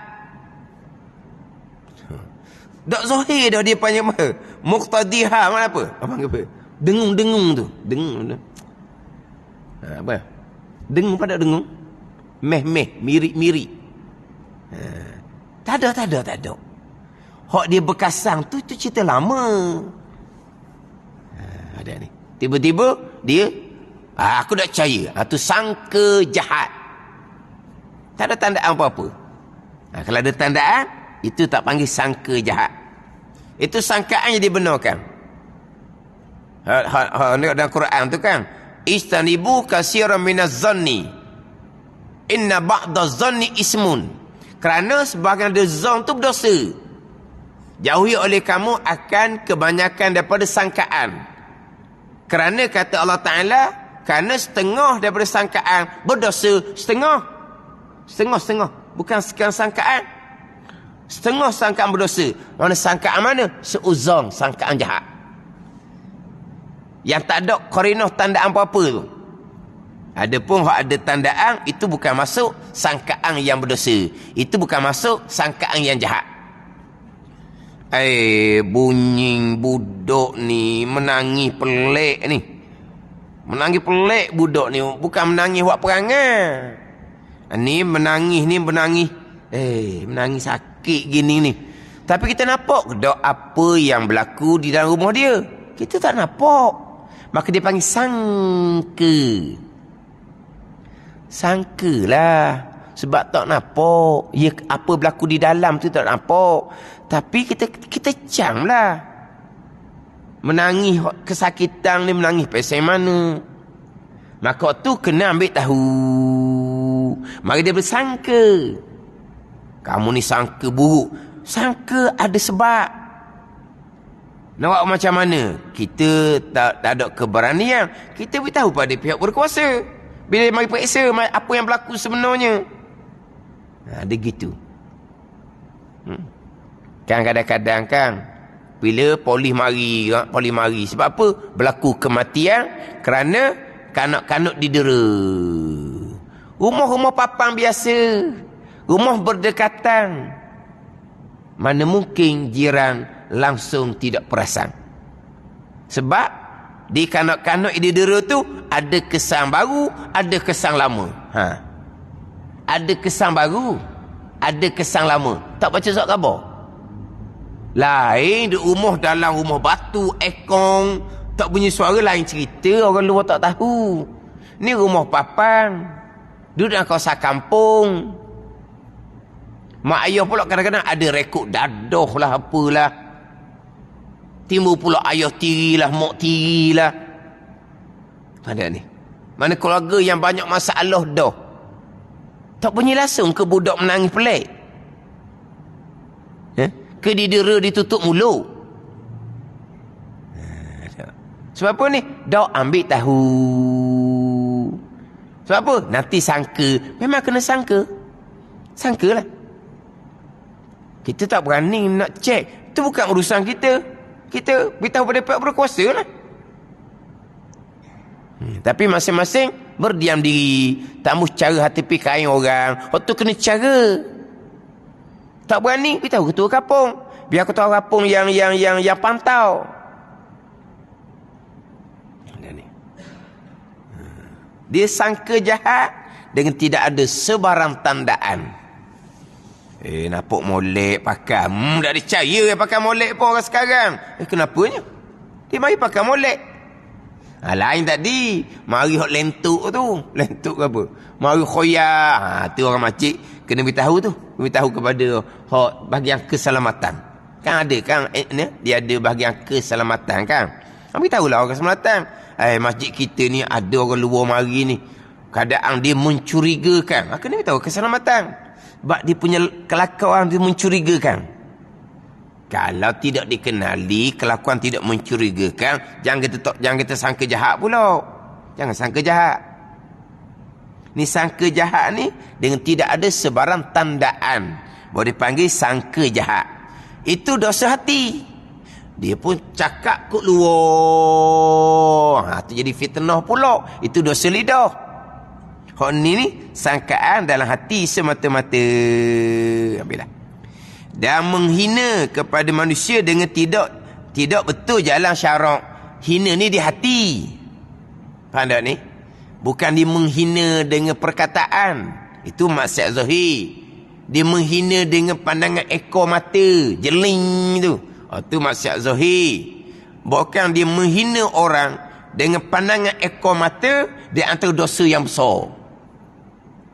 Tak zahir dah dia panggil apa? Muqtadiha mana apa? Apa panggil apa? Dengung-dengung tu. Dengung. Apa? Dengung pada dengung. Meh-meh, miri-miri. Tak ada. Hak dia berkasang tu cerita lama. Ada ni. Tiba-tiba dia aku tak percaya. Tu sangka jahat. Tak ada tandaan apa-apa. Kalau ada tandaan, itu tak panggil sangka jahat. Itu sangkaan yang dibenarkan. Dalam Quran tu kan, istanibu katsiran minaz zanni inna ba'daz zanni ismun. Kerana sebahagian ada zon tu berdosa. Jauhi oleh kamu akan kebanyakan daripada sangkaan. Kerana kata Allah Ta'ala, kerana setengah daripada sangkaan berdosa. Setengah. Bukan sekian sangkaan. Setengah sangkaan berdosa. Mana sangkaan mana? Seuzang, sangkaan jahat. Yang tak ada qarinah tandaan apa-apa tu. Adapun hak ada tandaan, itu bukan masuk sangkaan yang berdosa. Itu bukan masuk sangkaan yang jahat. Bunyi budak ni menangis pelik ni. Menangis pelik budak ni. Bukan menangis buat perangai. Ni menangis. Menangis sakit gini ni. Tapi kita nampak tak apa yang berlaku di dalam rumah dia? Kita tak nampak. Maka dia panggil sangka. Sangkalah. Sebab tak nampak. Ya, apa berlaku di dalam tu tak nampak. Tapi kita camlah. Menangis kesakitan ni, menangis pasal mana. Maka tu kena ambil tahu. Mari dia bersangka. Kamu ni sangka buruk. Sangka ada sebab. Nak buat macam mana? Kita tak ada keberanian. Kita beritahu pada pihak berkuasa. Bila mari periksa apa yang berlaku sebenarnya. Ada gitu. Kan kadang-kadang kan, bila polis mari. Sebab apa? Berlaku kematian kerana kanak-kanak didera. Rumah-rumah papang biasa. Rumah berdekatan. Mana mungkin jiran langsung tidak perasan. Sebab di kanak-kanak didera tu ada kesan baru, ada kesan lama. Ada kesan baru, ada kesan lama. Tak baca surat khabar? Lain di rumah, dalam rumah batu, ekong, tak bunyi suara, lain cerita. Orang luar tak tahu. Ni rumah papang, duduk dalam kawasan kampung. Mak ayah pula kadang-kadang ada rekod dadah lah, apalah. Timbul pula ayah tirilah, mak tirilah. Mana ni? Mana keluarga yang banyak masalah dah. Tak bunyi langsung ke budak menangis pelik? Ke didera ditutup mulut? Sebab apa ni? Dah ambil tahu. Sebab apa? Nanti sangka. Memang kena sangka. Sangkalah. Kita tak berani nak cek. Itu bukan urusan kita. Kita beritahu pada pihak berkuasa lah. Tapi masing-masing berdiam diri. Tak mahu cara hati kain orang. Waktu kena cara. Tak berani, beritahu ketua kampung. Biar ketua kampung yang pantau. Dia sangka jahat dengan tidak ada sebarang tandaan. Nampak molek pakai. Tak dicaya pakai molek pun orang sekarang. Kenapanya? Dia mari pakai molek. Lain tadi. Mari hok lentuk tu. Lentuk ke apa? Mari khoyak. Tu orang makcik kena beritahu tu. Beritahu kepada hok bahagian keselamatan. Kan ada kan? Dia ada bahagian keselamatan kan? Beritahulah orang keselamatan. Masjid kita ni ada orang luar mari ni. Keadaan dia mencurigakan. Kena beritahu keselamatan. Sebab dia punya kelakuan dia mencurigakan. Kalau tidak dikenali, kelakuan tidak mencurigakan, jangan kita sangka jahat pula. Jangan sangka jahat. Ni sangka jahat ni dengan tidak ada sebarang tandaan. Boleh dipanggil sangka jahat. Itu dosa hati. Dia pun cakap kot luar. Tu jadi fitnah pula. Itu dosa lidah. Hak ni sangkaan dalam hati semata-mata. Ambillah. Dan menghina kepada manusia dengan tidak betul jalan syarak. Hina ni di hati. Faham tak ni? Bukan dia menghina dengan perkataan. Itu maksiat zahir. Dia menghina dengan pandangan ekor mata, jeling tu. Itu maksiat zahir. Bukan dia menghina orang dengan pandangan ekor mata, dia antara dosa yang besar.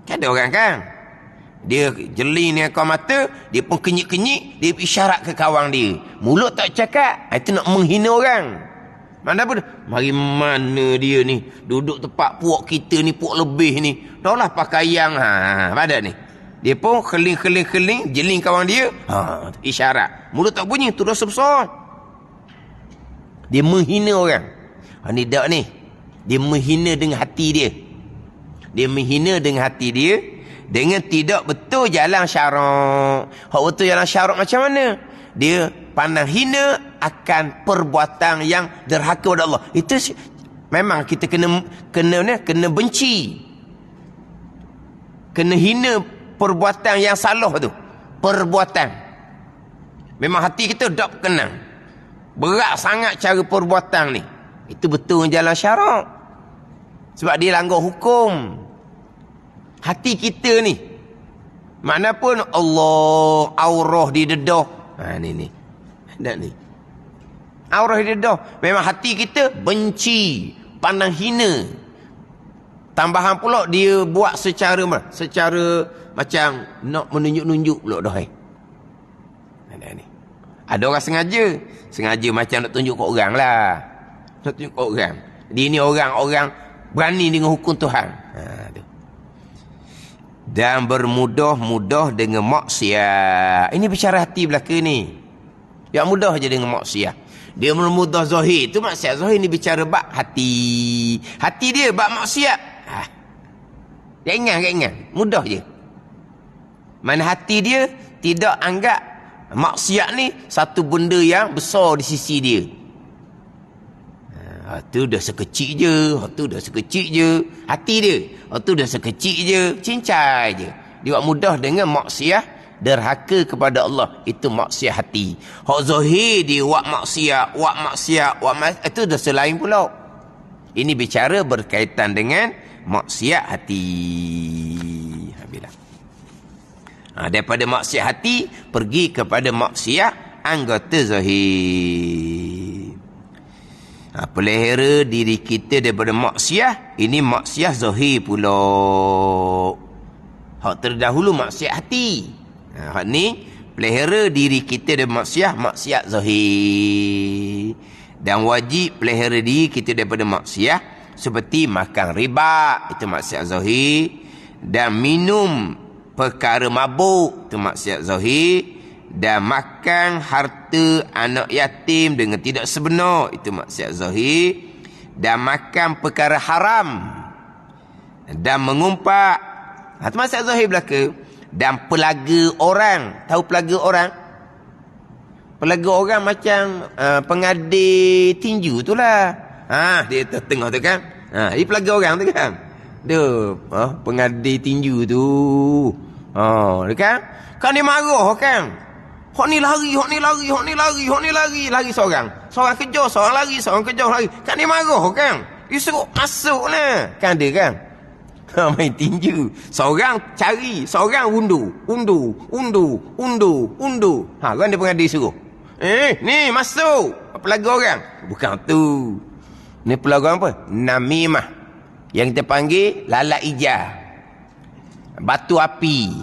Kan ada orang kan? Dia jeling dengan ekor mata, dia pun kenyik-kenyik, dia isyarat ke kawan dia. Mulut tak cakap, itu nak menghina orang. Mana pun, mari mana dia ni? Duduk tempat puak kita ni, puak lebih ni. Dah lah pakaian. Pada ni. Dia pun keling, jeling kawan dia. Isyarat. Mulut tak bunyi, tu dosa besar. Dia menghina orang. Ni dak ni. Dia menghina dengan hati dia. Dia menghina dengan hati dia. Dengan tidak betul jalan syarak. Hak betul jalan syarak macam mana? Dia pandang hina akan perbuatan yang derhaka kepada Allah. Itu memang kita kena benci. Kena hina perbuatan yang salah tu. Perbuatan. Memang hati kita tak berkenan. Berat sangat cara perbuatan ni. Itu betul jalan syarak. Sebab dia langgar hukum. Hati kita ni. Mana pun Allah, aurah di dedah. Ni. Tak ni. Aurah di dedah. Memang hati kita benci, pandang hina. Tambahan pula dia buat secara macam nak menunjuk-nunjuk pula dah. Ada orang sengaja macam nak tunjuk kat orang lah. Nak tunjuk kat orang. Dia ni orang berani dengan hukum Tuhan. Dan bermudah-mudah dengan maksiat. Ini bicara hati belaka ni. Yang mudah je dengan maksiat. Dia bermudah zahir. Tu maksiat zahir ni bicara bab hati. Hati dia bab maksiat. Ringan. Mudah je. Mana hati dia tidak anggap maksiat ni satu benda yang besar di sisi dia. Tu dah sekecil je. Hati dia. Tu dah sekecil je. Cincai je. Dia buat mudah dengan maksiat. Derhaka kepada Allah. Itu maksiat hati. Hak zahir dia buat maksiat. Itu dah selain pula. Ini bicara berkaitan dengan maksiat hati. Habislah. Daripada maksiat hati pergi kepada maksiat anggota zahir. Pelihara diri kita daripada maksiat. Ini maksiat zahir pula. Hak terdahulu maksiat hati. Hak ni pelihara diri kita daripada maksiat zahir. Dan wajib pelihara diri kita daripada maksiat seperti makan riba, itu maksiat zahir. Dan minum perkara mabuk, itu maksiat zahir. Dan makan harta anak yatim dengan tidak sebenar, itu maksiat zahir. Dan makan perkara haram. Dan mengumpat, itu maksiat zahir belaka. Dan pelaga orang. Tahu pelaga orang? Pelaga orang macam pengadil tinju tu lah. Dia tengah tu kan. Dia pelaga orang tu kan. Dia pengadil tinju tu. Dia kan. Kan dia marah kan. Hak ni lari. Lari seorang. Seorang kejar, seorang lari, seorang kejar, lari. Kan dia marah kan. Dia suruh masuk lah. Kan dia kan. Main tinju. Seorang cari, seorang undu. Kan dia pengadil suruh. Ni masuk. Pelaga orang. Bukan tu. Ni pelaga orang apa? Namimah. Yang kita panggil lalat ijah. Batu api.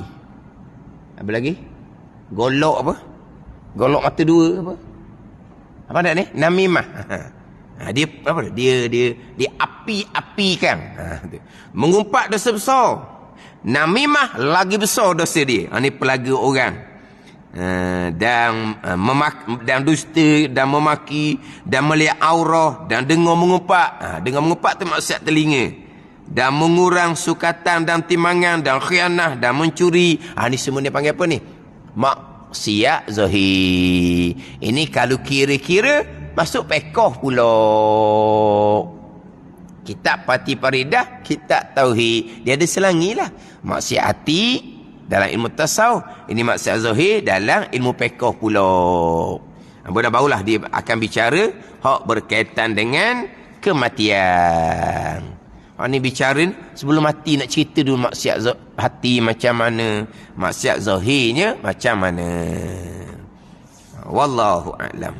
Apa lagi? Golok apa? Golok mata dua apa? Apa nak ni? Namimah. Dia apa? Dia api-apikan. Mengumpat dosa besar. Namimah lagi besar dosa dia. Ni pelaga orang. Dan dusta dan memaki dan melihat aurah dan dengar mengumpat. Dengar mengumpat tu maksiat telinga. Dan mengurang sukatan dan timbangan dan khianah dan mencuri. Ni semua dia panggil apa ni? Maksiat zahir. Ini kalau kira-kira masuk pekoh pula. Kitab Fatih Faridah, kitab Tauhid. Dia ada selangi lah. Maksiat hati dalam ilmu tasawuf. Ini maksiat zahir dalam ilmu pekoh pula. Barulah dia akan bicara hak berkaitan dengan kematian. Ni bicara sebelum mati nak cerita dulu maksiat hati macam mana. Maksiat zahirnya macam mana. Wallahu a'lam.